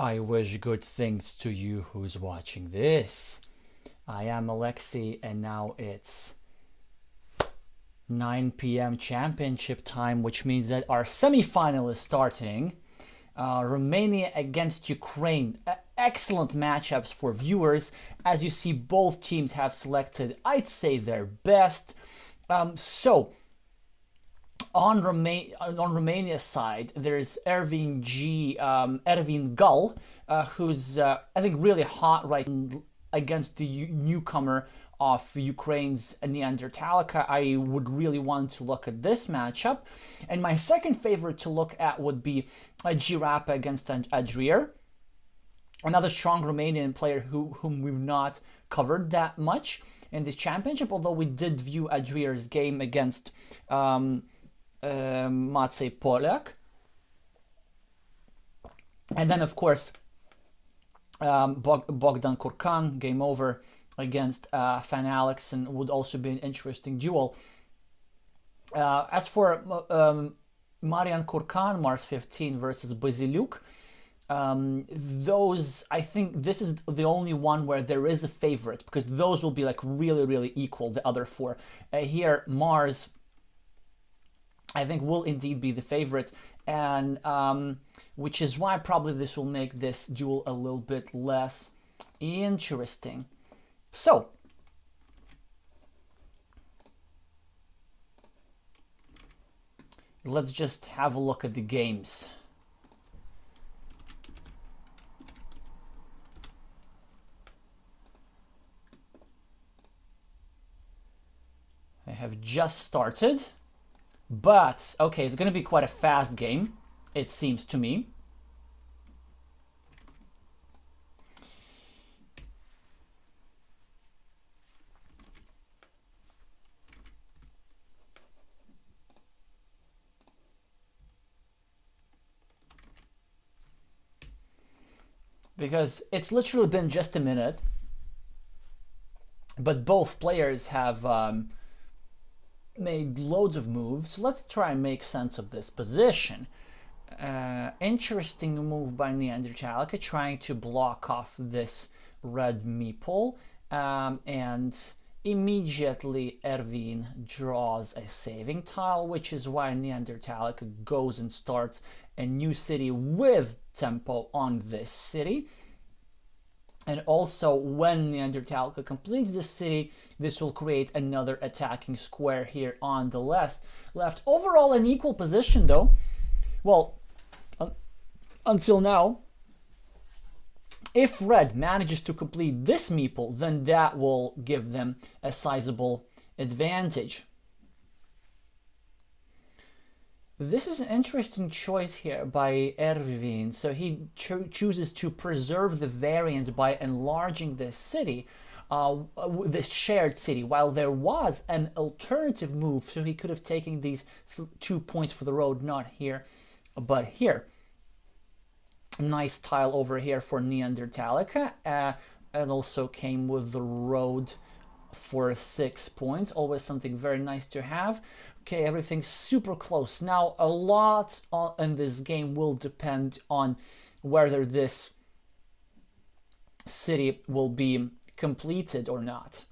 I wish good things to you who's watching this. I am Alexey, and now it's 9 p.m. championship time, which means that our semi-final is starting. Romania against Ukraine. Excellent matchups for viewers. As you see, both teams have selected, I'd say, their best. So, on Romania's side, there's Ervin Gull, who's, I think, really hot right against the newcomer of Ukraine's Neanderthalica. I would really want to look at this matchup. And my second favorite to look at would be Girapa against Adrier, another strong Romanian player whom we've not covered that much in this championship, although we did view Adrier's game against Maciej Polak. And then, of course, Bogdan Kurkan, game over, against Fan Alexson would also be an interesting duel. As for Marian Kurkan, Mars 15 versus Baziliuk, those, I think this is the only one where there is a favorite, because those will be like really equal, the other four. Here, Mars, I think, will indeed be the favorite, and which is why probably this will make this duel a little bit less interesting. So, let's just have a look at the games. I have just started. But, okay, it's going to be quite a fast game, it seems to me. Because it's literally been just a minute, but both players have made loads of moves. Let's try and make sense of this position. Interesting move by Neanderthalica, trying to block off this red meeple, and immediately Ervin draws a saving tile, which is why Neanderthalica goes and starts a new city with tempo on this city. And also, when Neanderthalica completes the city, this will create another attacking square here on the left. Overall, an equal position, though. Well, until now. If Red manages to complete this meeple, then that will give them a sizable advantage. This is an interesting choice here by Ervin. So he chooses to preserve the variance by enlarging this city, this shared city, while there was an alternative move. So he could have taken these 2 points for the road, not here, but here. Nice tile over here for Neanderthalica, and also came with the road for 6 points. Always something very nice to have. Okay, everything's super close. Now, a lot in this game will depend on whether this city will be completed or not.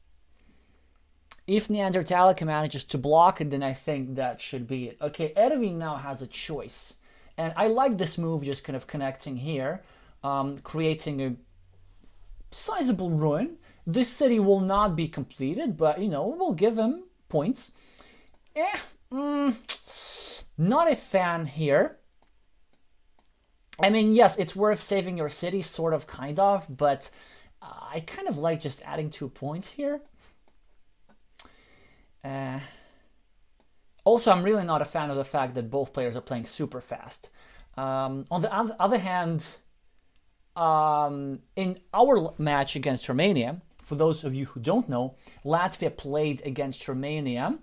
If Neanderthalica manages to block it, then I think that should be it. Okay, Ervin now has a choice. And I like this move, just kind of connecting here, creating a sizable ruin. This city will not be completed, but, you know, we'll give him points. Not a fan here. I mean, yes, it's worth saving your city, sort of, kind of, but I kind of like just adding 2 points here. Also, I'm really not a fan of the fact that both players are playing super fast. On the other hand, in our match against Romania, for those of you who don't know, Latvia played against Romania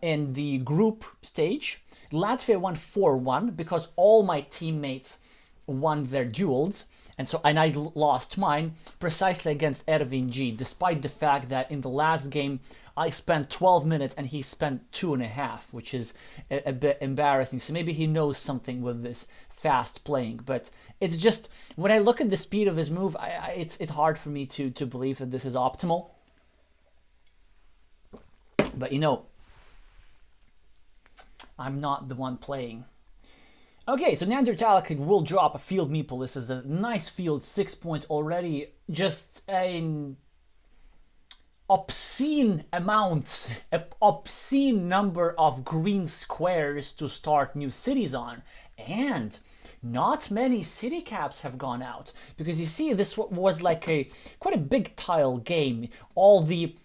in the group stage. Latvia won 4-1 because all my teammates won their duels. And I lost mine precisely against Erwin G, despite the fact that in the last game I spent 12 minutes and he spent 2.5, which is a bit embarrassing. So maybe he knows something with this fast playing, but it's just when I look at the speed of his move, it's hard for me to believe that this is optimal. But you know, I'm not the one playing. Okay, so Neanderthalic will drop a field meeple. This is a nice field, 6 points already. Just an obscene amount, an obscene number of green squares to start new cities on. And not many city caps have gone out. Because you see, this was like quite a big tile game. All the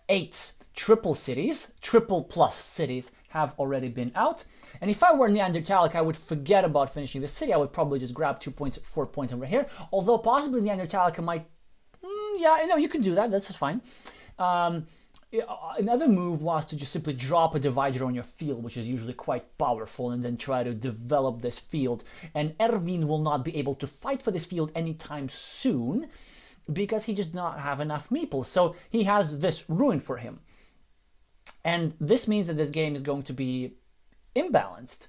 8 triple cities, triple plus cities, have already been out. And if I were Neanderthalic, I would forget about finishing the city. I would probably just grab 2 points, 4 points over here. Although possibly Neanderthalic might, yeah, no, you can do that. That's just fine. Another move was to just simply drop a divider on your field, which is usually quite powerful, and then try to develop this field. And Erwin will not be able to fight for this field anytime soon because he just not have enough meeples. So he has this ruin for him. And this means that this game is going to be imbalanced.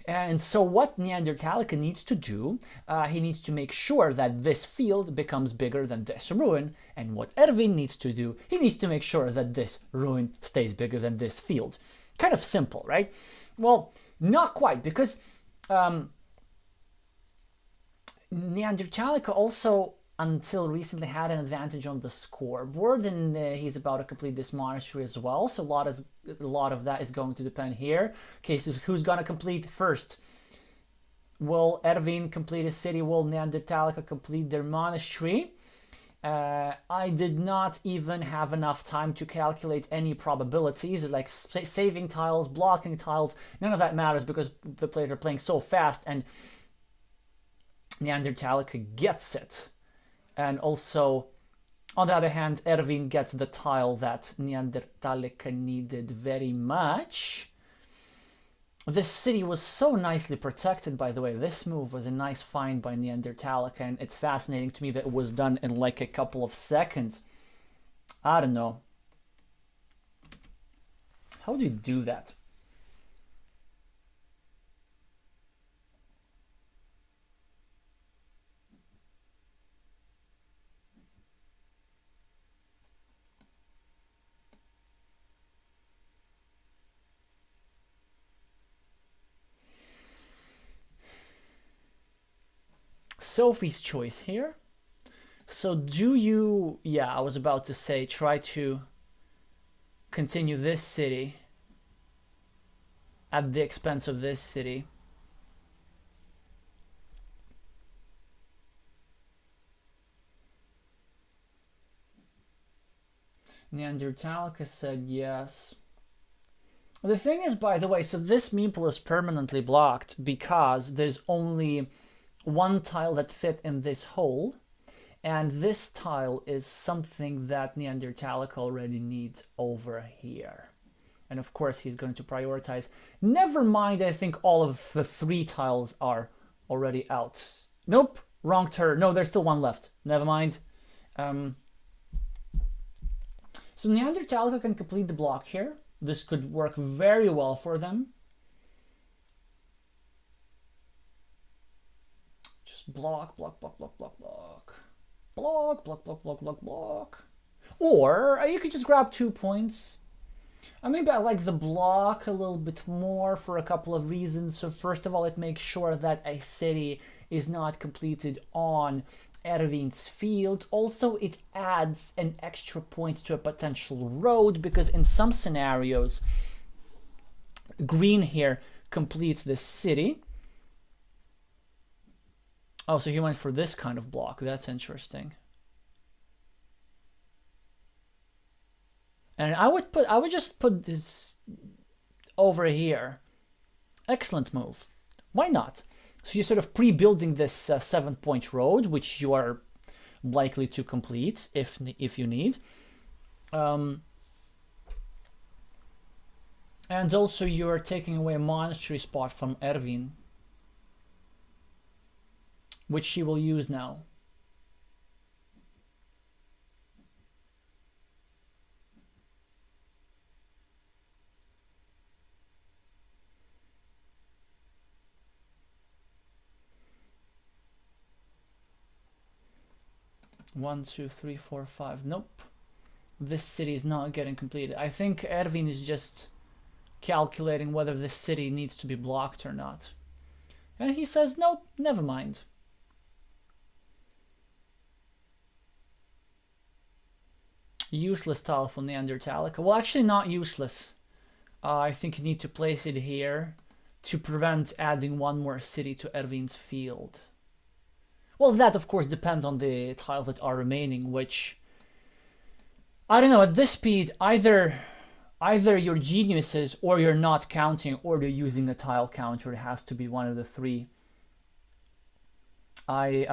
And so what Neanderthalic needs to do, he needs to make sure that this field becomes bigger than this ruin. And what Erwin needs to do, he needs to make sure that this ruin stays bigger than this field. Kind of simple, right? Well, not quite, because Neanderthalic also until recently had an advantage on the scoreboard, and he's about to complete this monastery as well. So a lot of that is going to depend here. Okay, so who's gonna complete first? Will Erwin complete his city? Will Neanderthalica complete their monastery? I did not even have enough time to calculate any probabilities, like saving tiles, blocking tiles. None of that matters because the players are playing so fast, and Neanderthalica gets it. And also, on the other hand, Erwin gets the tile that Neanderthalica needed very much. This city was so nicely protected, by the way. This move was a nice find by Neanderthalica, and it's fascinating to me that it was done in like a couple of seconds. I don't know. How do you do that? Sophie's choice here. So do you, yeah, I was about to say, try to continue this city at the expense of this city. Neanderthalica said yes. The thing is, by the way, so this meeple is permanently blocked because there's only one tile that fit in this hole, and this tile is something that Neanderthalic already needs over here. And of course he's going to prioritize. Never mind, I think all of the 3 tiles are already out. Nope, wrong turn. No, there's still one left. Never mind. So Neanderthalic can complete the block here. This could work very well for them. Block, block, block, block, block, block. Block, block, block, block, block, block. Or you could just grab 2 points. Maybe I like the block a little bit more for a couple of reasons. So first of all, it makes sure that a city is not completed on Erwin's field. Also, it adds an extra point to a potential road, because in some scenarios, green here completes this city. Oh, so he went for this kind of block. That's interesting. And I would just put this over here. Excellent move. Why not? So you're sort of pre-building this 7-point road, which you are likely to complete if you need. And also you're taking away a monastery spot from Erwin. which she will use now. One, two, three, four, five. Nope. This city is not getting completed. I think Erwin is just calculating whether this city needs to be blocked or not. And he says, nope, never mind. Useless tile for Neanderthalica. Well, actually not useless. I think you need to place it here to prevent adding one more city to Erwin's field. Well, that of course depends on the tiles that are remaining, which, I don't know, at this speed, either you're geniuses or you're not counting or you're using a tile counter. It has to be one of the three. I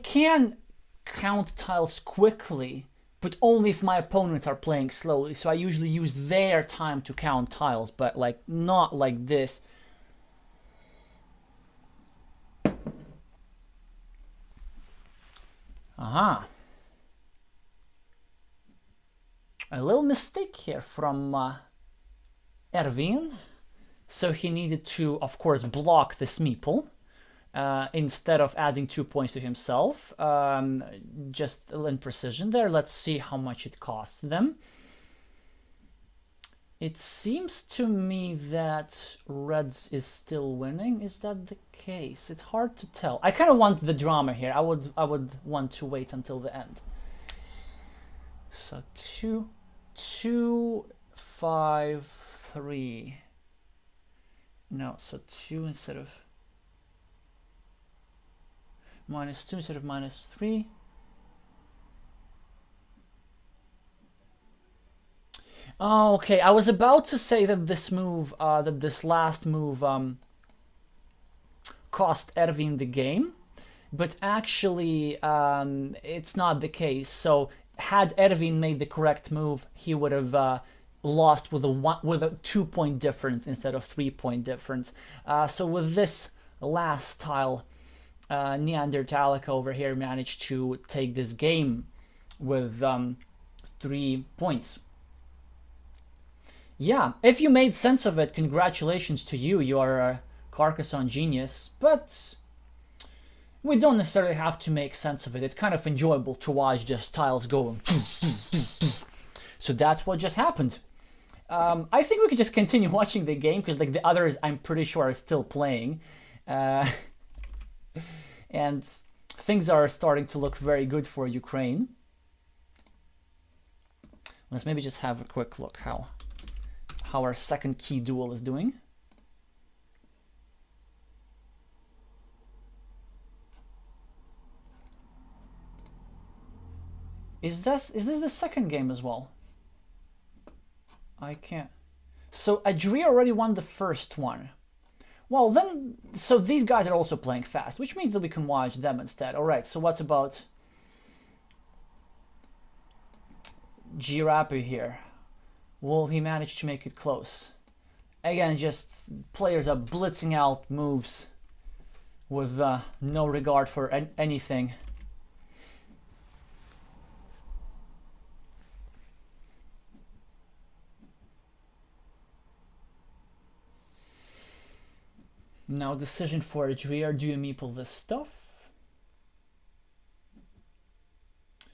can count tiles quickly, but only if my opponents are playing slowly. So I usually use their time to count tiles, but like not like this. Aha. A little mistake here from Erwin. So he needed to, of course, block this meeple instead of adding 2 points to himself. Just a little imprecision there. Let's see how much it costs them. It seems to me that Reds is still winning. Is that the case? It's hard to tell. I kind of want the drama here. I would want to wait until the end. So 2, 2, 5, 3. No, so 2 instead of -2 instead of -3. Oh, okay, I was about to say that this move, this last move cost Erwin the game, but actually it's not the case. So had Erwin made the correct move, he would have lost with a 2-point difference instead of 3-point difference. So with this last tile, Neanderthalica over here managed to take this game with 3 points. Yeah, if you made sense of it, congratulations to you. You are a Carcassonne genius, but we don't necessarily have to make sense of it. It's kind of enjoyable to watch just tiles going. So that's what just happened. I think we could just continue watching the game because like the others, I'm pretty sure, are still playing. And things are starting to look very good for Ukraine. Let's maybe just have a quick look how our second key duel is doing. Is this the second game as well? I can't. So Adria already won the first one. Well then, so these guys are also playing fast, which means that we can watch them instead. All right, so what's about Girapi here? Will he manage to make it close? Again, just players are blitzing out moves with no regard for anything. Now decision for Adria, do you meeple this stuff?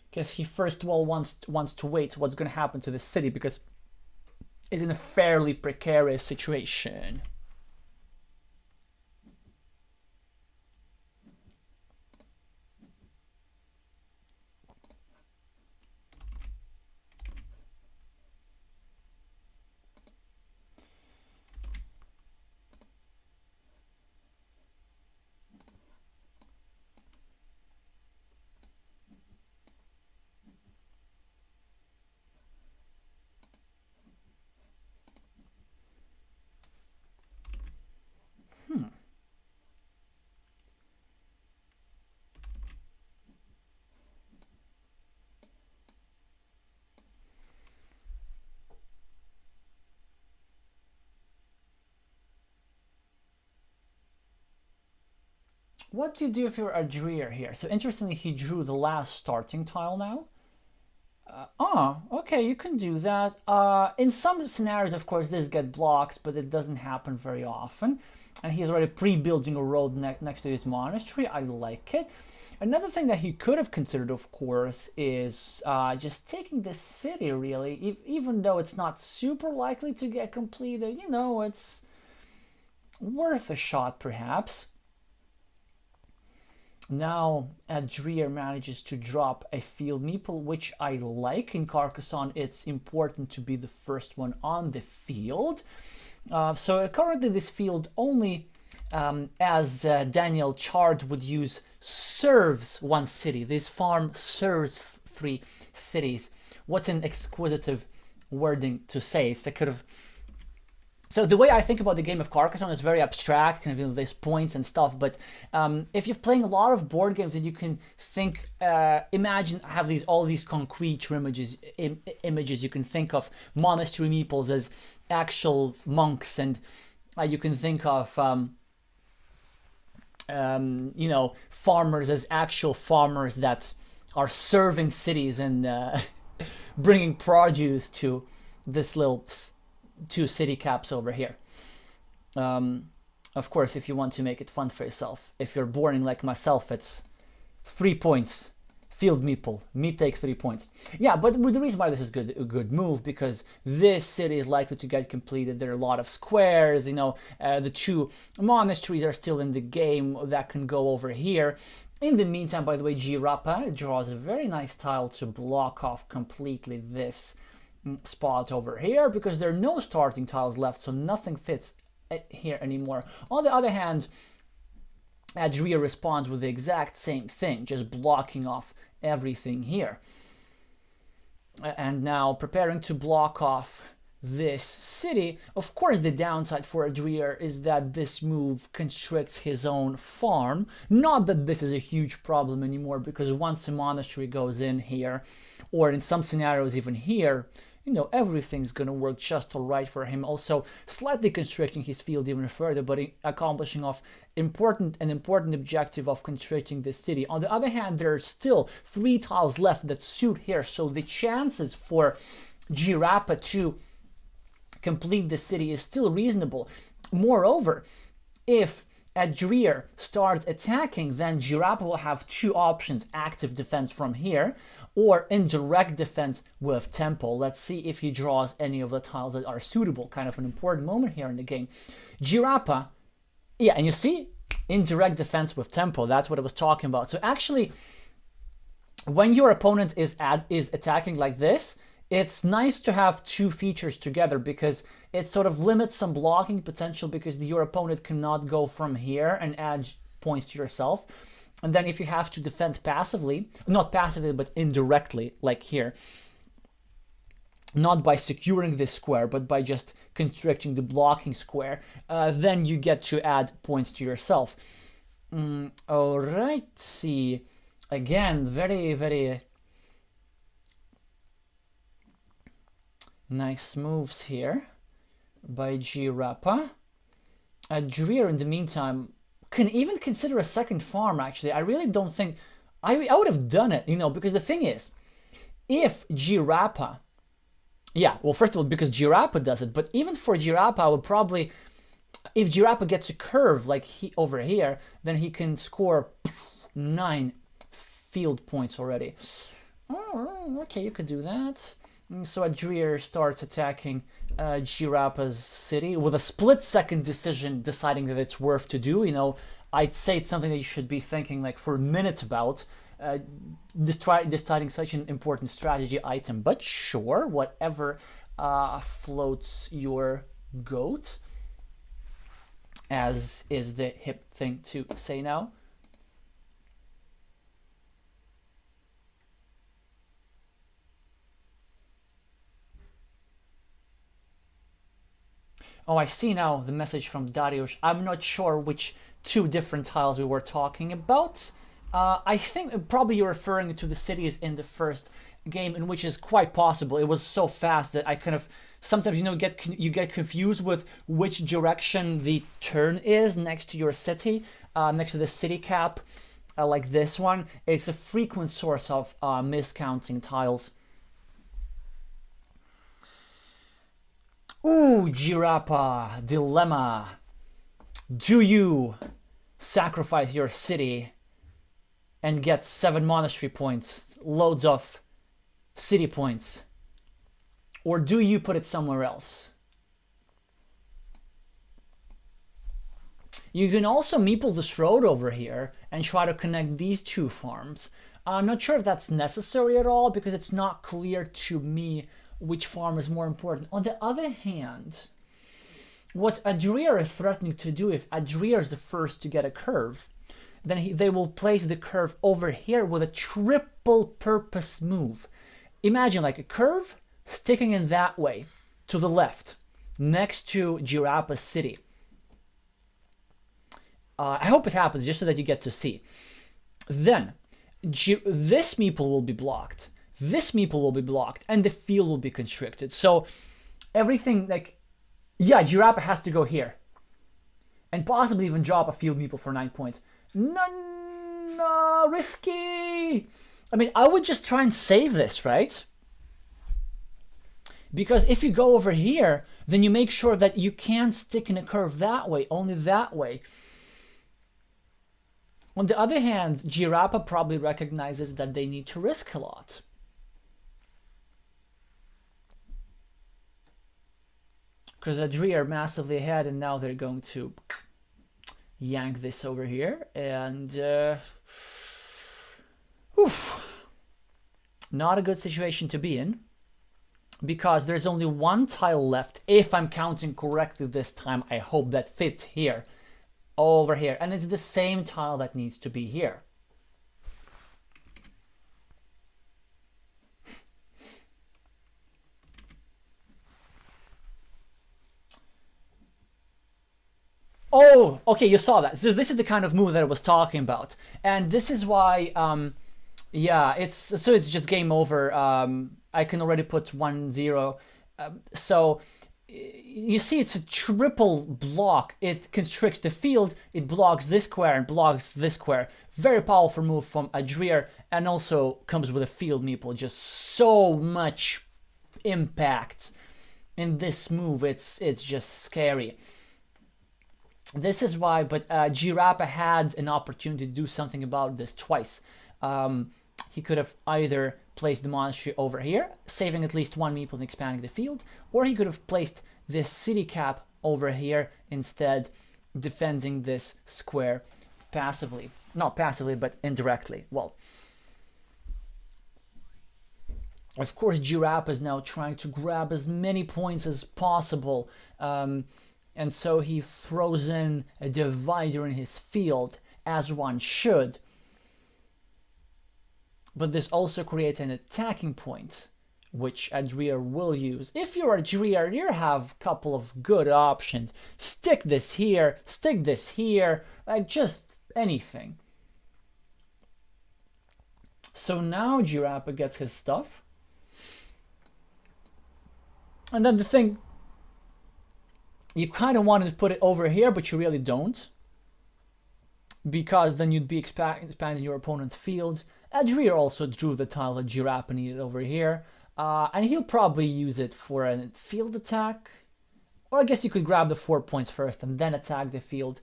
Because he first of all wants to wait what's going to happen to the city, because it's in a fairly precarious situation. What do you do if you're Adria here? So interestingly, he drew the last starting tile now. Okay, you can do that. In some scenarios, of course, this gets blocks, but it doesn't happen very often. And he's already pre-building a road next to his monastery. I like it. Another thing that he could have considered, of course, is just taking this city, really. Even though it's not super likely to get completed, you know, it's worth a shot, perhaps. Now Adria manages to drop a field meeple, which I like. In Carcassonne, it's important to be the first one on the field. So currently this field only, as Daniel Chard would use, serves one city. This farm serves 3 cities. What's an exquisite wording to say? It's a kind of... So the way I think about the game of Carcassonne is very abstract, kind of, you know, there's points and stuff, but if you're playing a lot of board games, then you can think, imagine, have all these concrete images, you can think of monastery meeples as actual monks, and you can think of, you know, farmers as actual farmers that are serving cities and bringing produce to this little 2 city caps over here. Of course, if you want to make it fun for yourself, if you're boring like myself, it's 3 points. Field meeple, me take 3 points. Yeah, but the reason why this is a good move, because this city is likely to get completed. There are a lot of squares, you know, the 2 monasteries are still in the game that can go over here. In the meantime, by the way, Girapa draws a very nice tile to block off completely this spot over here, because there are no starting tiles left, so nothing fits here anymore. On the other hand, Adria responds with the exact same thing, just blocking off everything here. And now preparing to block off this city. Of course, the downside for Adria is that this move constricts his own farm. Not that this is a huge problem anymore, because once a monastery goes in here, or in some scenarios even here, you know, everything's gonna work just all right for him. Also, slightly constricting his field even further, but accomplishing an important objective of constricting this city. On the other hand, there are still 3 tiles left that suit here, so the chances for Girapa to complete the city is still reasonable. Moreover, if Adria starts attacking, then Girapa will have 2 options: active defense from here, or indirect defense with temple. Let's see if he draws any of the tiles that are suitable. Kind of an important moment here in the game. Girapa, yeah, and you see, indirect defense with tempo. That's what I was talking about. So actually, when your opponent is attacking like this, it's nice to have 2 features together, because it sort of limits some blocking potential, because your opponent cannot go from here and add points to yourself. And then if you have to defend passively, not passively, but indirectly, like here, not by securing this square, but by just constricting the blocking square, then you get to add points to yourself. All right, see. Again, very, very nice moves here by Girapa. Adria, in the meantime, can even consider a second farm, actually. I really don't think... I would have done it, you know, because the thing is, if Girapa... Yeah, well, first of all, because Girapa does it, but even for Girapa, I would probably... If Girapa gets a curve like over here, then he can score 9 field points already. Oh, okay, you could do that. So Adria starts attacking Girapa's city with a split-second decision, deciding that it's worth to do. You know, I'd say it's something that you should be thinking like for a minute about, deciding such an important strategy item. But sure, whatever floats your goat, as is the hip thing to say now. Oh, I see now the message from Dariusz. I'm not sure which 2 different tiles we were talking about. I think probably you're referring to the cities in the first game in which is quite possible. It was so fast that I kind of sometimes, you know, you get confused with which direction the turn is next to your city, next to the city cap, like this one. It's a frequent source of miscounting tiles. Ooh, Girappa dilemma. Do you sacrifice your city and get 7 monastery points, loads of city points? Or do you put it somewhere else? You can also meeple this road over here and try to connect these two farms. I'm not sure if that's necessary at all because it's not clear to me which farm is more important. On the other hand, what Adria is threatening to do, if Adria is the first to get a curve, then they will place the curve over here with a triple purpose move. Imagine like a curve sticking in that way to the left next to Girappa city. I hope it happens just so that you get to see. Then this meeple will be blocked, this meeple will be blocked, and the field will be constricted. So everything, like, yeah, Girappa has to go here and possibly even drop a field meeple for 9 points. No, risky. I mean, I would just try and save this, right? Because if you go over here, then you make sure that you can't stick in a curve that way, only that way. On the other hand, Girappa probably recognizes that they need to risk a lot. Because Adria are massively ahead, and now they're going to yank this over here. And not a good situation to be in, because there's only one tile left, if I'm counting correctly this time. I hope that fits here. Over here, and it's the same tile that needs to be here. Oh, okay, you saw that. So this is the kind of move that I was talking about, and this is why, yeah, it's just game over. I can already put 1-0, so. You see, it's a triple block. It constricts the field, it blocks this square and blocks this square. Very powerful move from Adria, and also comes with a field meeple. Just so much impact in this move. It's just scary. This is why, but Girappa had an opportunity to do something about this twice. He could have either placed the monastery over here, saving at least one meeple and expanding the field, or he could have placed this city cap over here instead, defending this square passively. Not passively, but indirectly. Well, of course, Girappa is now trying to grab as many points as possible, and so he throws in a divider in his field, as one should. But this also creates an attacking point, which Adria will use. If you're Adria, you have a couple of good options. Stick this here, like just anything. So now Girappa gets his stuff. And then the thing, you kind of wanted to put it over here, but you really don't, because then you'd be expanding your opponent's field. Adria also drew the tile that Girappa needed over here, and he'll probably use it for a field attack. Or I guess you could grab the 4 points first and then attack the field.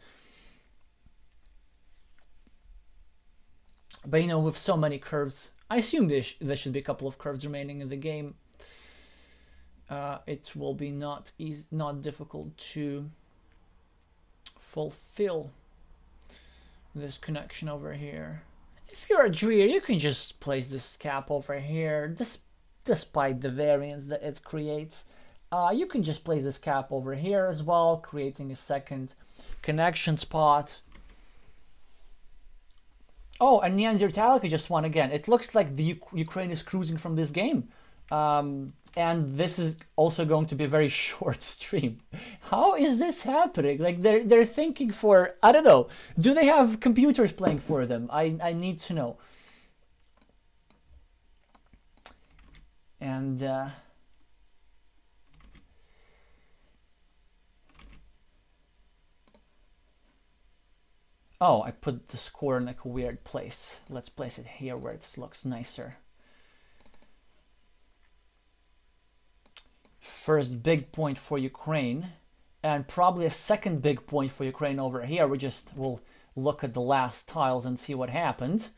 But you know, with so many curves, I assume there should be a couple of curves remaining in the game. It will be not difficult to fulfill this connection over here. If you're Adria, you can just place this cap over here, despite the variance that it creates. You can just place this cap over here as well, creating a second connection spot. Oh, and Neanderthalica just won again. It looks like the Ukraine is cruising from this game. And this is also going to be a very short stream. How is this happening? Like they're thinking for, I don't know, do they have computers playing for them? I need to know. And oh, I put the score in like a weird place. Let's place it here where it looks nicer. First big point for Ukraine, and probably a second big point for Ukraine over here. We just will look at the last tiles and see what happened.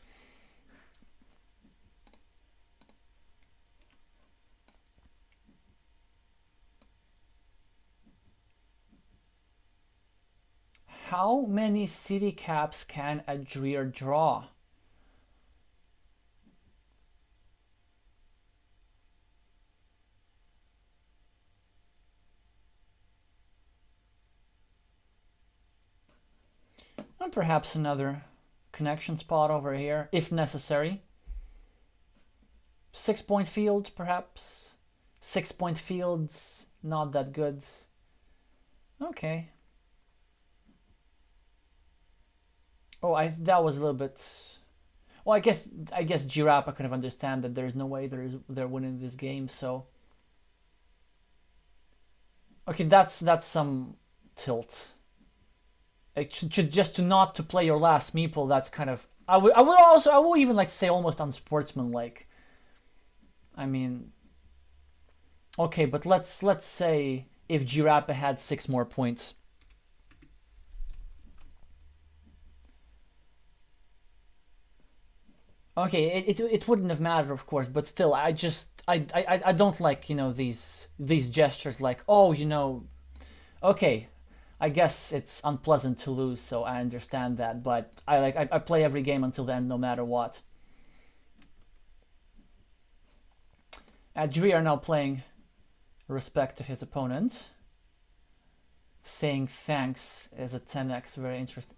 How many city caps can a Dreer draw? And perhaps another connection spot over here, if necessary. 6-point field, perhaps. 6-point fields, not that good. Okay. Oh, that was a little bit. Well, I guess Girapa kind of understand that there's no way they're winning this game. So. Okay, that's some tilt. Just to not to play your last meeple. That's kind of. I will even like say almost unsportsmanlike. I mean. Okay, but let's say if Girapa had 6 more points. Okay, it wouldn't have mattered, of course, but still, I don't like, you know, these gestures like, oh, you know, okay, I guess it's unpleasant to lose, so I understand that, but I play every game until the end, no matter what. Adri are now playing respect to his opponent, saying thanks as a 10x, very interesting,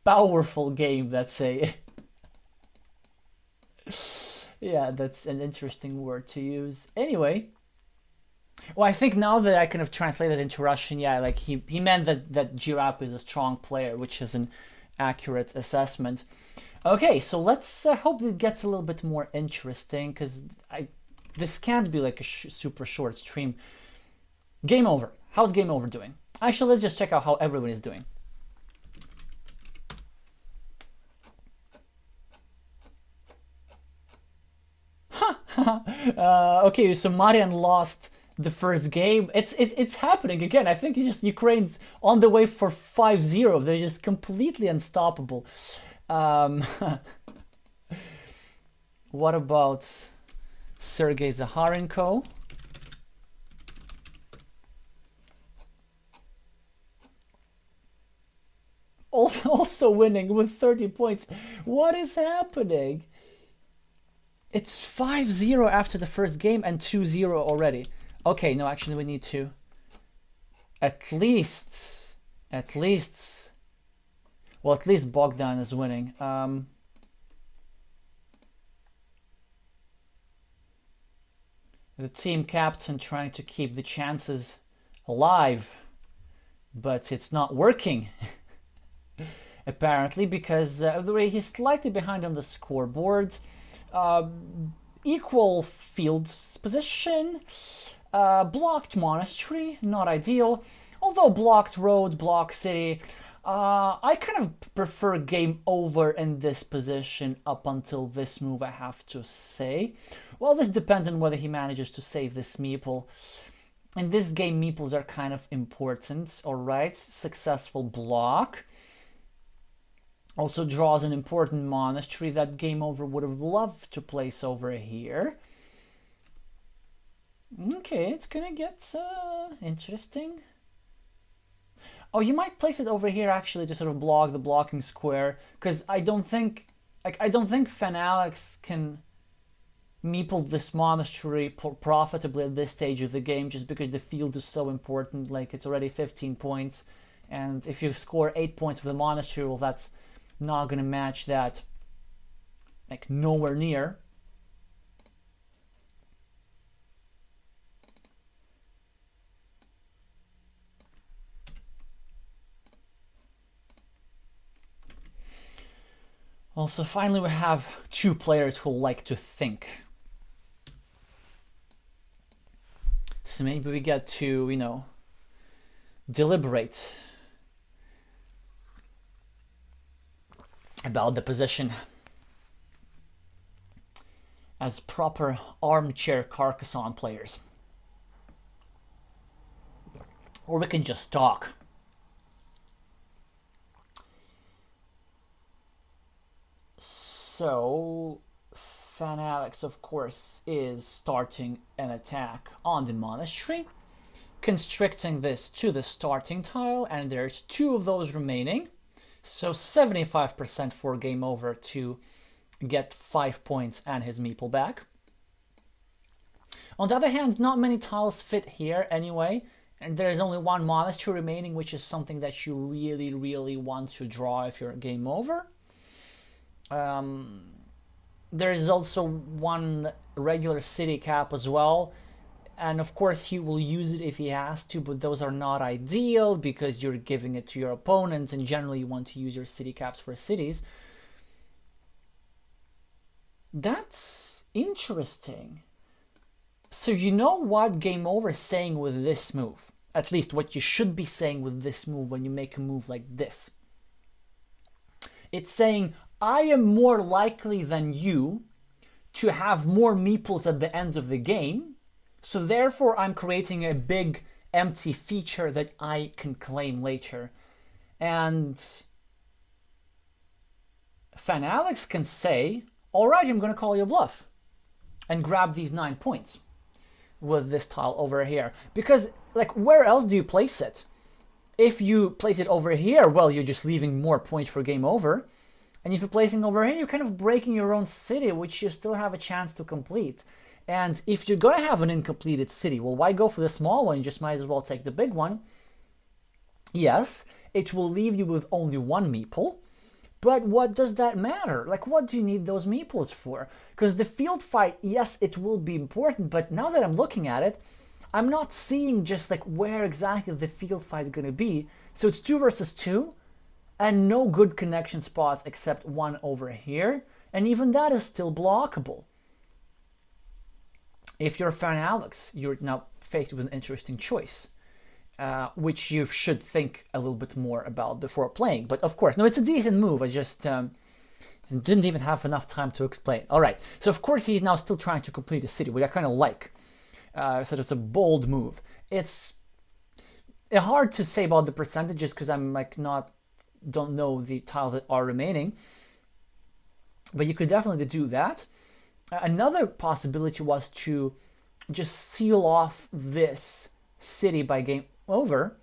powerful game. That's a. Yeah, that's an interesting word to use. Anyway, well, I think now that I kind of translated into Russian, yeah, like he meant that Girap is a strong player, which is an accurate assessment. Okay, so let's hope it gets a little bit more interesting, because this can't be like a super short stream. Game over. How's Game Over doing? Actually, let's just check out how everyone is doing. Okay, so Marian lost the first game. It's happening again. I think it's just Ukraine's on the way for 5-0. They're just completely unstoppable. What about Sergei Zaharenko? Also winning with 30 points. What is happening? It's 5-0 after the first game and 2-0 already. Okay, no, actually we need to at least Bogdan is winning. The team captain trying to keep the chances alive, but it's not working. Apparently, because of the way he's slightly behind on the scoreboard. Equal fields position, blocked monastery, not ideal, although blocked road, blocked city. I kind of prefer Game Over in this position up until this move, I have to say. Well, this depends on whether he manages to save this meeple. In this game, meeples are kind of important. Alright, successful block. Also draws an important monastery that Game Over would have loved to place over here. Okay, it's gonna get interesting. Oh, you might place it over here actually to sort of block the blocking square, because I don't think Fan Alex can meeple this monastery profitably at this stage of the game, just because the field is so important. Like, it's already 15 points, and if you score 8 points for the monastery, well, that's not gonna match that, like, nowhere near. Also, finally we have two players who like to think. maybe we get to, you know, deliberate about the position as proper armchair Carcassonne players. Or we can just talk. So, Fan Alex, of course, is starting an attack on the monastery, constricting this to the starting tile, and there's 2 of those remaining. So 75% for game over to get 5 points and his meeple back. On the other hand, not many tiles fit here anyway, and there's only 1 monastery remaining, which is something that you really, really want to draw if you're game over. There is also 1 regular city cap as well, and of course he will use it if he has to, but those are not ideal because you're giving it to your opponent, and generally you want to use your city caps for cities. That's interesting. So you know what game over is saying with this move, at least what you should be saying with this move when you make a move like this. It's saying, I am more likely than you to have more meeples at the end of the game, so therefore I'm creating a big empty feature that I can claim later. And Fan Alex can say, alright, I'm going to call you bluff and grab these 9 points with this tile over here. Because, like, where else do you place it? If you place it over here, well, you're just leaving more points for game over. And if you're placing over here, you're kind of breaking your own city, which you still have a chance to complete. And if you're going to have an incompleted city, well, why go for the small one? You just might as well take the big one. Yes, it will leave you with only 1 meeple. But what does that matter? Like, what do you need those meeples for? Because the field fight, yes, it will be important. But now that I'm looking at it, I'm not seeing just like where exactly the field fight is going to be. So it's 2 versus 2. And no good connection spots except 1 over here. And even that is still blockable. If you're Fan Alex, you're now faced with an interesting choice, which you should think a little bit more about before playing. But of course, no, it's a decent move. I just didn't even have enough time to explain. All right, so of course he's now still trying to complete a city, which I kind of like. So it's a bold move. It's hard to say about the percentages because I'm like don't know the tiles that are remaining, but you could definitely do that. Another possibility was to just seal off this city by game over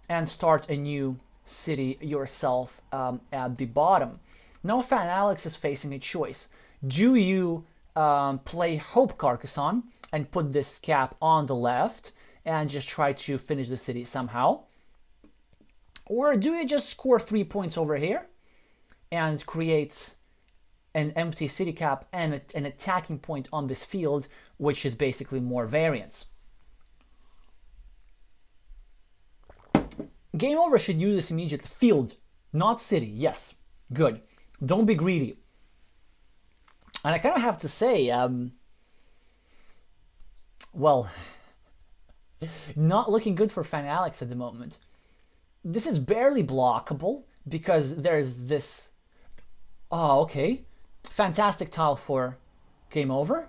and start a new city yourself at the bottom. Now Fan Alex is facing a choice. Do you play Hope Carcassonne and put this cap on the left and just try to finish the city somehow? Or do you just score 3 points over here and create an empty city cap and an attacking point on this field, which is basically more variance? Game over should use this immediately. Field, not city. Yes, good. Don't be greedy. And I kind of have to say, well, not looking good for Fan Alex at the moment. This is barely blockable because there's this... Oh, okay. Fantastic tile for game over.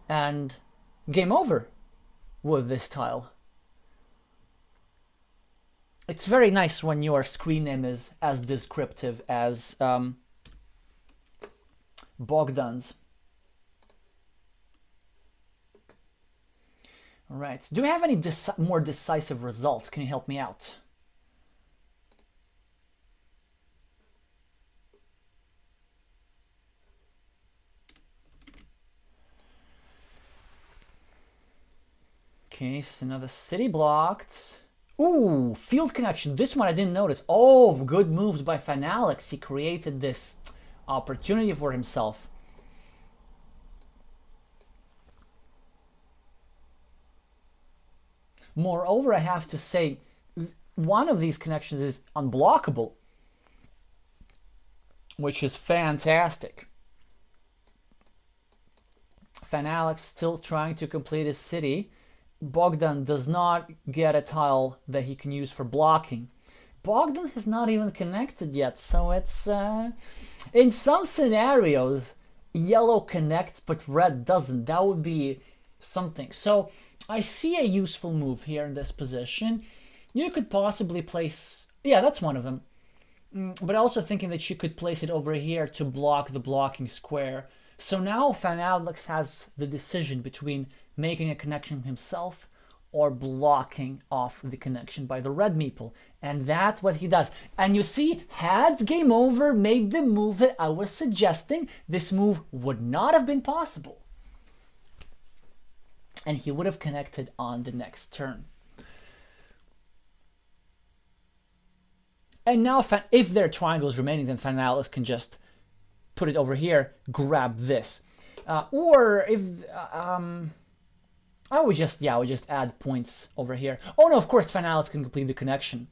And game over with this tile. It's very nice when your screen name is as descriptive as Bogdan's. All right. Do we have any more decisive results? Can you help me out? Okay, so another city blocked. Ooh, field connection. This one I didn't notice. Oh, good moves by Fan Alex. He created this opportunity for himself. Moreover, I have to say, one of these connections is unblockable, which is fantastic. Fan Alex still trying to complete his city, Bogdan does not get a tile that he can use for blocking. Bogdan has not even connected yet, so it's in some scenarios yellow connects but red doesn't. That would be something. So I see a useful move here in this position. You could possibly place, yeah, that's one of them. But also thinking that you could place it over here to block the blocking square. So now Fan Alex has the decision between making a connection himself or blocking off the connection by the red meeple. And that's what he does. And you see, had Game Over made the move that I was suggesting, this move would not have been possible. And he would have connected on the next turn. And now, if there are triangles remaining, then Fan Alex can just put it over here, grab this. Or if I would just add points over here. Oh no, of course Fan Alex can complete the connection.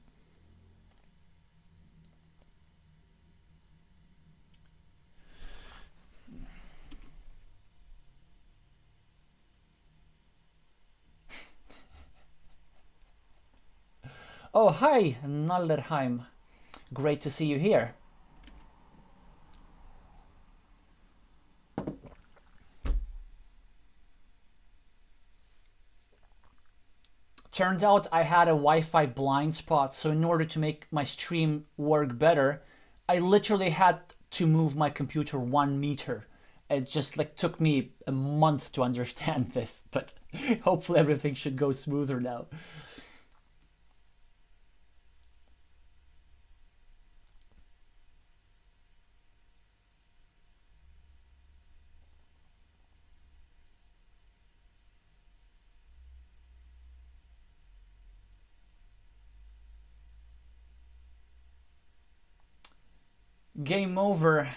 Oh, hi, Nalderheim. Great to see you here. Turned out I had a Wi-Fi blind spot, so in order to make my stream work better, I literally had to move my computer 1 meter. It just took me a month to understand this, but hopefully everything should go smoother now. Game Over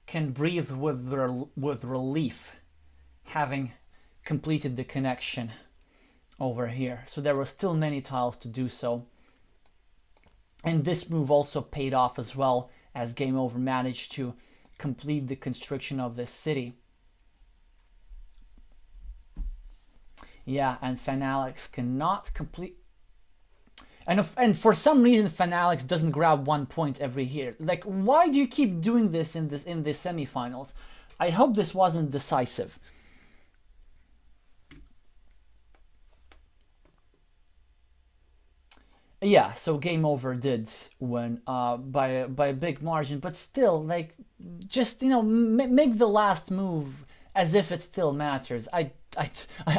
can breathe with relief, having completed the connection over here. So there were still many tiles to do so. And this move also paid off as well, as Game Over managed to complete the construction of this city. Yeah, and Fan Alex cannot complete. And for some reason, Fan Alex doesn't grab 1 point every here. Why do you keep doing this in the semifinals? I hope this wasn't decisive. Yeah, so Game Over did win by a big margin, but still, just make the last move as if it still matters. I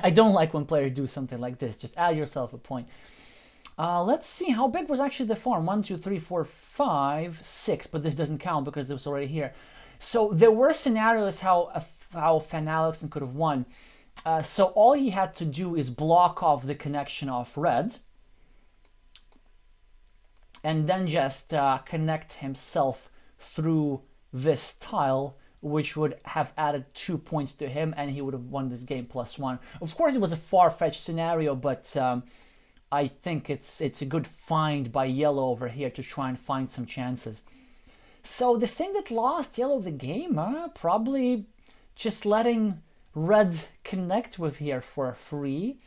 don't like when players do something like this. Just add yourself a point. Let's see, how big was actually the farm? 1, 2, 3, 4, 5, 6, but this doesn't count because it was already here. So there were scenarios how Fan Alex could have won. So all he had to do is block off the connection of red, and then just connect himself through this tile, which would have added 2 points to him, and he would have won this game +1. Of course, it was a far-fetched scenario, but I think it's a good find by yellow over here to try and find some chances. So the thing that lost yellow the game, probably just letting red connect with here for free.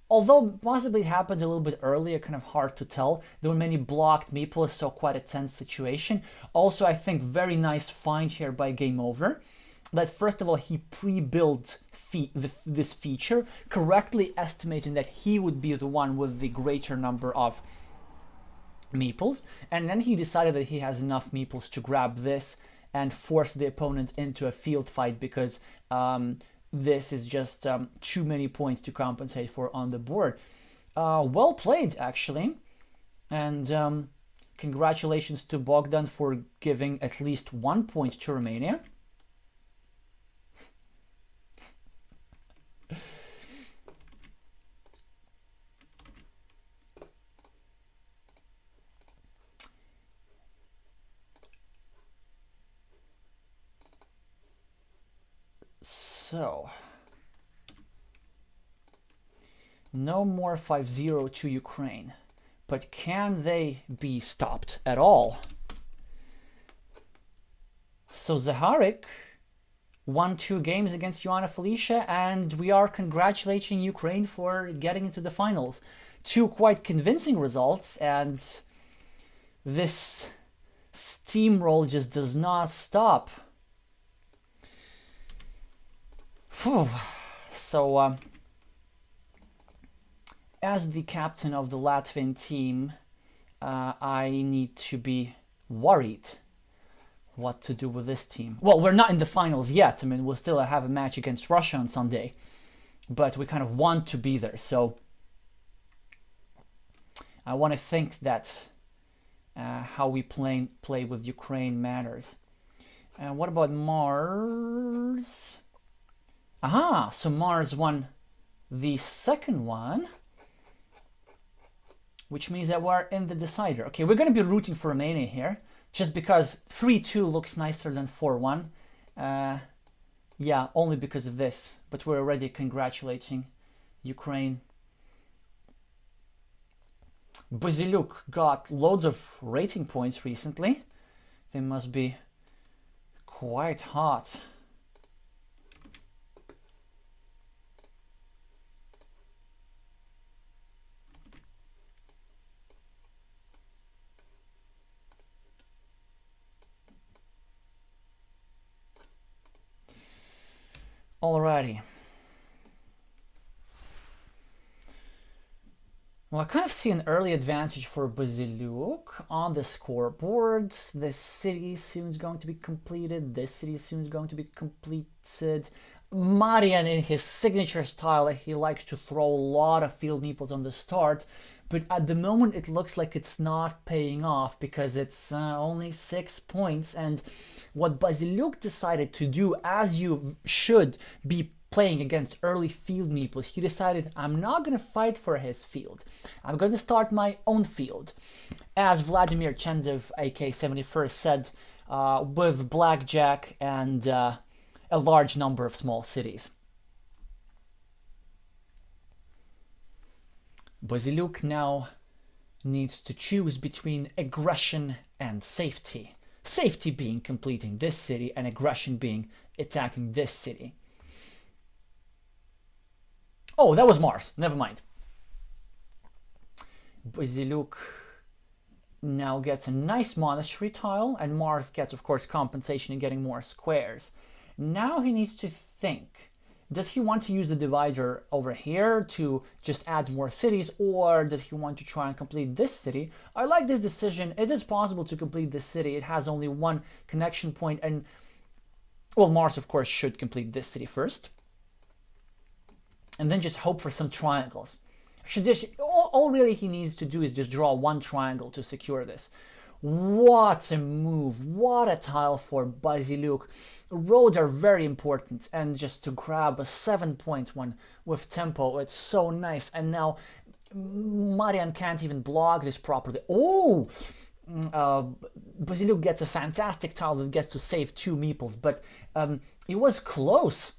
Although possibly it happened a little bit earlier, kind of hard to tell. There were many blocked meeples, so quite a tense situation. Also, I think very nice find here by Game Over. That first of all, he pre-built this feature, correctly estimating that he would be the one with the greater number of meeples, and then he decided that he has enough meeples to grab this and force the opponent into a field fight, because this is just too many points to compensate for on the board. Well played, actually, and congratulations to Bogdan for giving at least 1 point to Romania. So, no more 5-0 to Ukraine, but can they be stopped at all? So Zaharik won 2 games against Joanna Felicia, and we are congratulating Ukraine for getting into the finals. 2 quite convincing results, and this steamroll just does not stop. Whew. So, as the captain of the Latvian team, I need to be worried what to do with this team. Well, we're not in the finals yet. I mean, we'll still have a match against Russia on Sunday, but we kind of want to be there. So I want to think that how we play with Ukraine matters. And what about Mars? Aha, so Mars won the second one, which means that we're in the decider. Okay, we're going to be rooting for Romania here, just because 3-2 looks nicer than 4-1. Yeah, only because of this, but we're already congratulating Ukraine. Baziluk got loads of rating points recently. They must be quite hot. Alrighty. Well, I kind of see an early advantage for Baziluk on the scoreboard. This city soon is going to be completed. This city soon is going to be completed. Marian, in his signature style, he likes to throw a lot of field meeples on the start. But at the moment, it looks like it's not paying off because it's only 6 points. And what Baziluk decided to do, as you should be playing against early field meeples, he decided, I'm not going to fight for his field. I'm going to start my own field. As Vladimir Chendev, aka 71st, said, with blackjack and a large number of small cities. Baziluk now needs to choose between aggression and safety. Safety being completing this city and aggression being attacking this city. Oh, that was Mars. Never mind. Baziluk now gets a nice monastery tile, and Mars gets, of course, compensation in getting more squares. Now he needs to think. Does he want to use the divider over here to just add more cities, or does he want to try and complete this city? I like this decision. It is possible to complete this city. It has only one connection point, and, well, Mars, of course, should complete this city first. And then just hope for some triangles. All really he needs to do is just draw one triangle to secure this. What a move. What a tile for Baziluk. Roads are very important, and just to grab a 7-point one with tempo, it's so nice. And now Marian can't even block this properly. Oh! Baziluk gets a fantastic tile that gets to save 2 meeples, but it was close.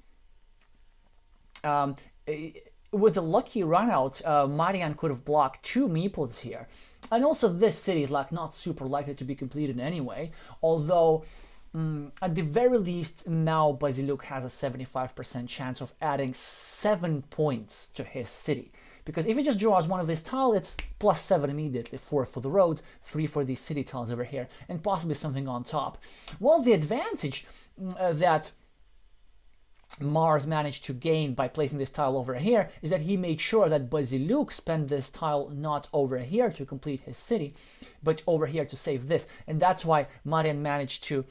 With a lucky run out, Marian could have blocked 2 meeples here. And also this city is like not super likely to be completed anyway, although at the very least now Baziluk has a 75% chance of adding 7 points to his city. Because if he just draws one of these tiles, it's +7 immediately, 4 for the roads, 3 for these city tiles over here, and possibly something on top. Well, the advantage that Mars managed to gain by placing this tile over here is that he made sure that Baziluk spent this tile not over here to complete his city, but over here to save this. And that's why Marian managed to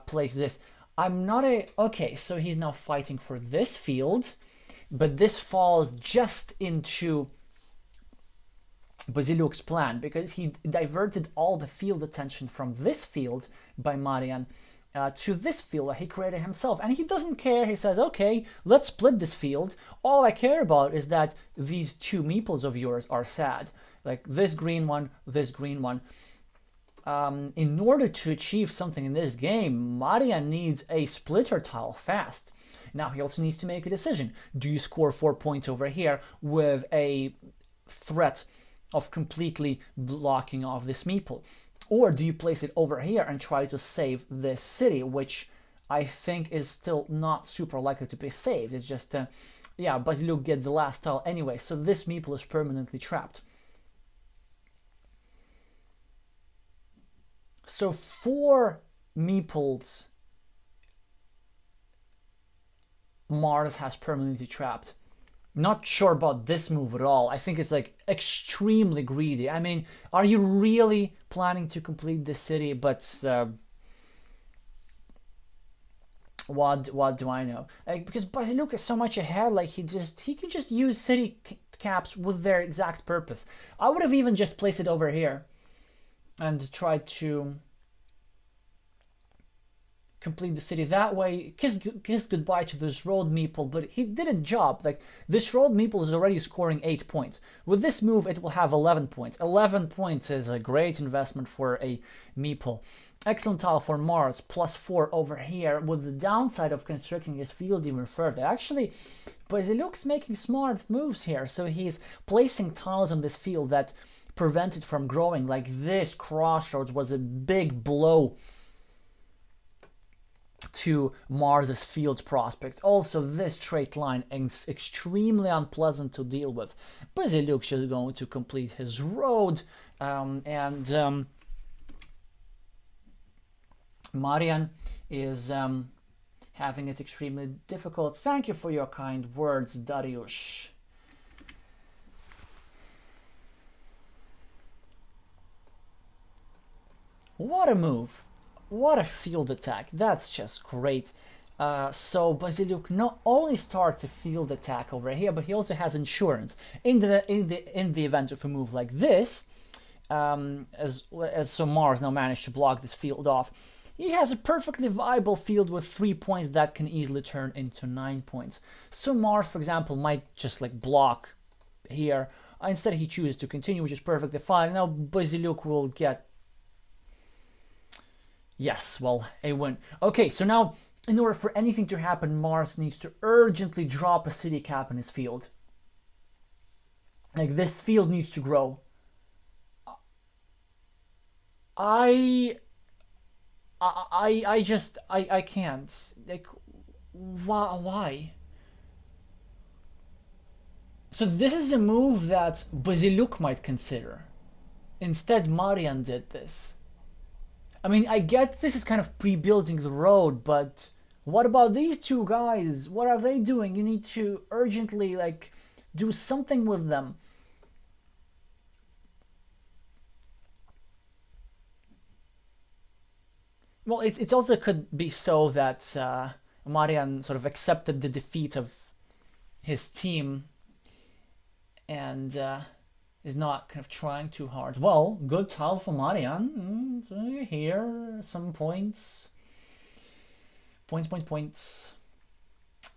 place this. Okay, so he's now fighting for this field, but this falls just into Baziluk's plan because he diverted all the field attention from this field by Marian to this field that he created himself, and he doesn't care. He says, okay, let's split this field. All I care about is that these 2 meeples of yours are sad, like this green one, this green one. In order to achieve something in this game, Marian needs a splitter tile fast. Now he also needs to make a decision. Do you score 4 points over here with a threat of completely blocking off this meeple? Or do you place it over here and try to save this city, which I think is still not super likely to be saved. It's just, yeah, Basiliuk gets the last tile anyway, so this meeple is permanently trapped. So 4 meeples Mars has permanently trapped. Not sure about this move at all. I think it's like extremely greedy. I mean, are you really planning to complete this city? But what do I know? Like, because Basiliuk is so much ahead. Like he can just use city caps with their exact purpose. I would have even just placed it over here and tried to complete the city that way. Kiss goodbye to this road meeple, but he did a job. Like this road meeple is already scoring 8 points. With this move, it will have 11 points. 11 points is a great investment for a meeple. Excellent tile for Mars, +4 over here, with the downside of constricting his field even further. Actually, Basiliuk's making smart moves here, so he's placing tiles on this field that prevent it from growing. Like this crossroads was a big blow to Mars's field prospect. Also, this straight line is extremely unpleasant to deal with. Basiliuk's just going to complete his road, and Marian is having it extremely difficult. Thank you for your kind words, Dariusz. What a move. What a field attack. That's just great. So Basiliuk not only starts a field attack over here, but he also has insurance in the event of a move like this. As so Mars now managed to block this field off. He has a perfectly viable field with 3 points that can easily turn into 9 points. So Mars, for example, might just like block here. Instead, he chooses to continue, which is perfectly fine. Now Basiliuk will get, yes, well, a win. Okay, so now, in order for anything to happen, Mars needs to urgently drop a city cap in his field. Like, this field needs to grow. I can't. Like, why? So this is a move that Basiliuk might consider. Instead, Marian did this. I mean, I get this is kind of pre-building the road, but what about these two guys? What are they doing? You need to urgently, like, do something with them. Well, it's also could be so that Marian sort of accepted the defeat of his team and is not kind of trying too hard. Well, good tile for Marian. Here, some points. Points.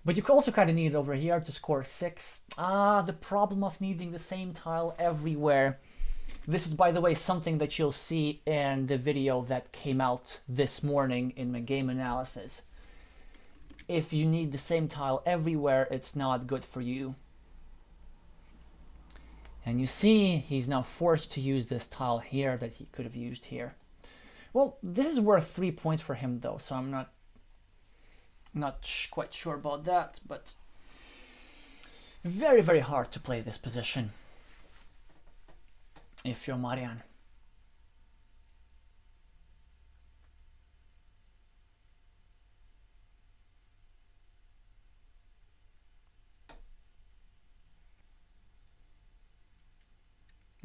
But you also kind of need it over here to score 6. The problem of needing the same tile everywhere. This is, by the way, something that you'll see in the video that came out this morning in my game analysis. If you need the same tile everywhere, it's not good for you. And you see, he's now forced to use this tile here that he could have used here. Well, this is worth 3 points for him, though, so I'm not quite sure about that, but very, very hard to play this position if you're Marian.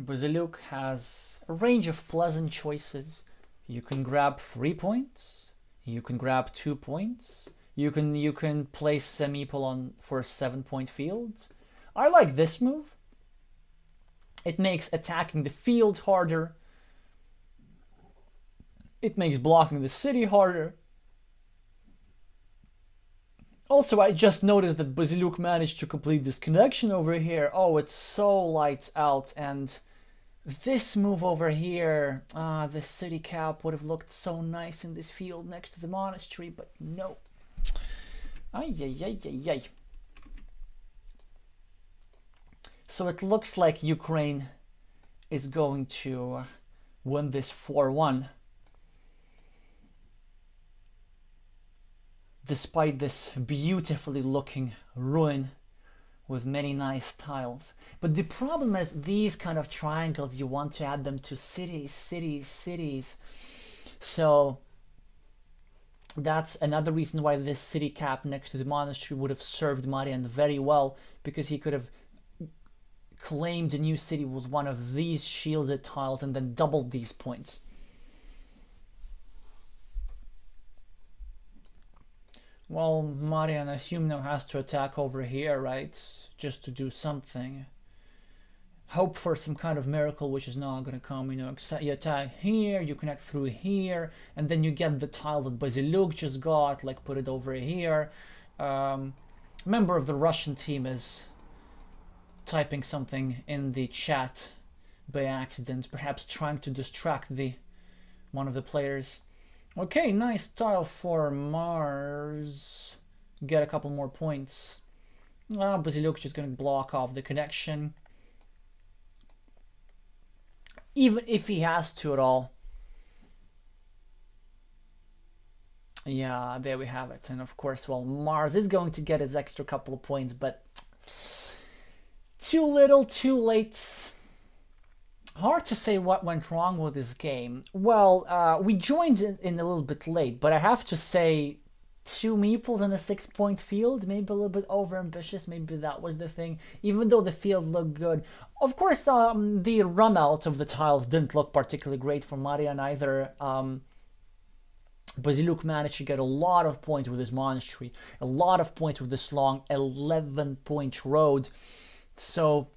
Basiliuk has a range of pleasant choices. You can grab 3 points. You can grab 2 points. You can place a meeple on for a 7-point field. I like this move. It makes attacking the field harder. It makes blocking the city harder. Also, I just noticed that Basiliuk managed to complete this connection over here. Oh, it's so lights out. And this move over here, the city cap would have looked so nice in this field next to the monastery, but no. Ay. So it looks like Ukraine is going to win this 4-1. despite this beautifully looking ruin with many nice tiles. But the problem is these kind of triangles, you want to add them to cities, cities, cities. So that's another reason why this city cap next to the monastery would have served Marian very well, because he could have claimed a new city with one of these shielded tiles and then doubled these points. Well, Marian, I assume now has to attack over here, right? Just to do something. Hope for some kind of miracle, which is not going to come. You know, you attack here, you connect through here, and then you get the tile that Basiluk just got, like put it over here. Member of the Russian team is typing something in the chat by accident, perhaps trying to distract one of the players. Okay, nice tile for Mars. Get a couple more points. Basiluk's just going to block off the connection. Even if he has to at all. Yeah, there we have it. And of course, well, Mars is going to get his extra couple of points, but too little, too late. Hard to say what went wrong with this game. Well, we joined in a little bit late, but I have to say 2 meeples in a 6-point field, maybe a little bit overambitious, maybe that was the thing, even though the field looked good. Of course, the run out of the tiles didn't look particularly great for Marian either. Basiluk managed to get a lot of points with his monastery, a lot of points with this long 11-point road. So,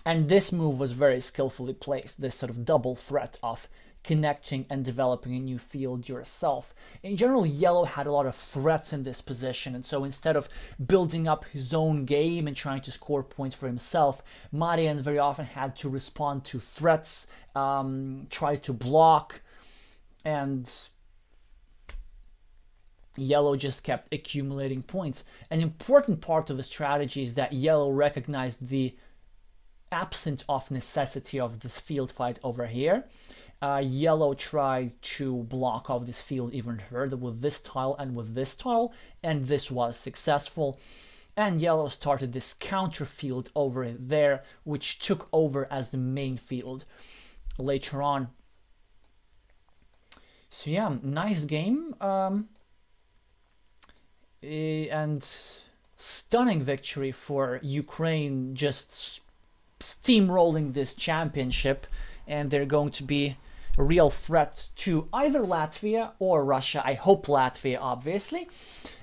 and this move was very skillfully placed, this sort of double threat of connecting and developing a new field yourself. In general, Yellow had a lot of threats in this position, and so instead of building up his own game and trying to score points for himself, Marian very often had to respond to threats, try to block, and Yellow just kept accumulating points. An important part of the strategy is that Yellow recognized the absence of necessity of this field fight over here. Yellow tried to block off this field even further with this tile and with this tile, and this was successful. And Yellow started this counter field over there, which took over as the main field later on. So yeah, nice game. And stunning victory for Ukraine, just steamrolling this championship, and they're going to be a real threat to either Latvia or Russia. I hope Latvia, obviously.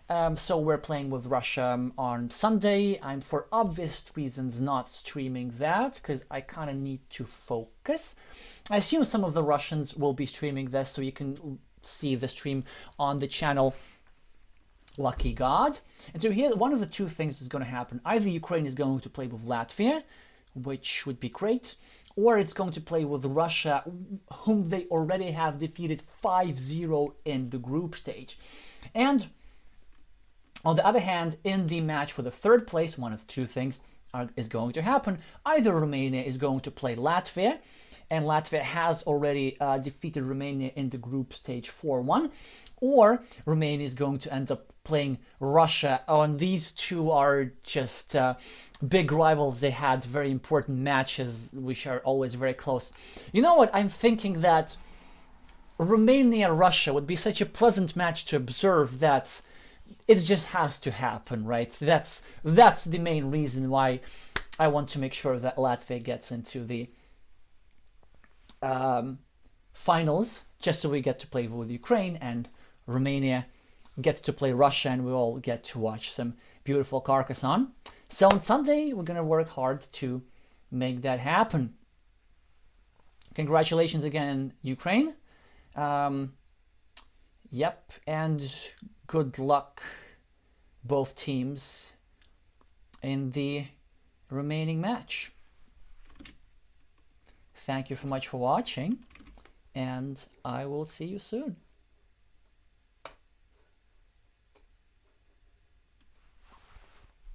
So we're playing with Russia on Sunday. I'm, for obvious reasons, not streaming that because I kind of need to focus. I assume some of the Russians will be streaming this, so you can see the stream on the channel. Lucky God. And so here, one of the two things is going to happen. Either Ukraine is going to play with Latvia, which would be great, or it's going to play with Russia, whom they already have defeated 5-0 in the group stage. And on the other hand, in the match for the third place, one of two things is going to happen. Either Romania is going to play Latvia, and Latvia has already defeated Romania in the group stage 4-1, or Romania is going to end up playing Russia. Oh, and these two are just big rivals. They had very important matches, which are always very close. You know what? I'm thinking that Romania-Russia would be such a pleasant match to observe that it just has to happen, right? That's the main reason why I want to make sure that Latvia gets into the finals, just so we get to play with Ukraine, and Romania gets to play Russia, and we all get to watch some beautiful Carcassonne. So on Sunday, we're going to work hard to make that happen. Congratulations again, Ukraine. Yep, and good luck, both teams, in the remaining match. Thank you so much for watching, and I will see you soon.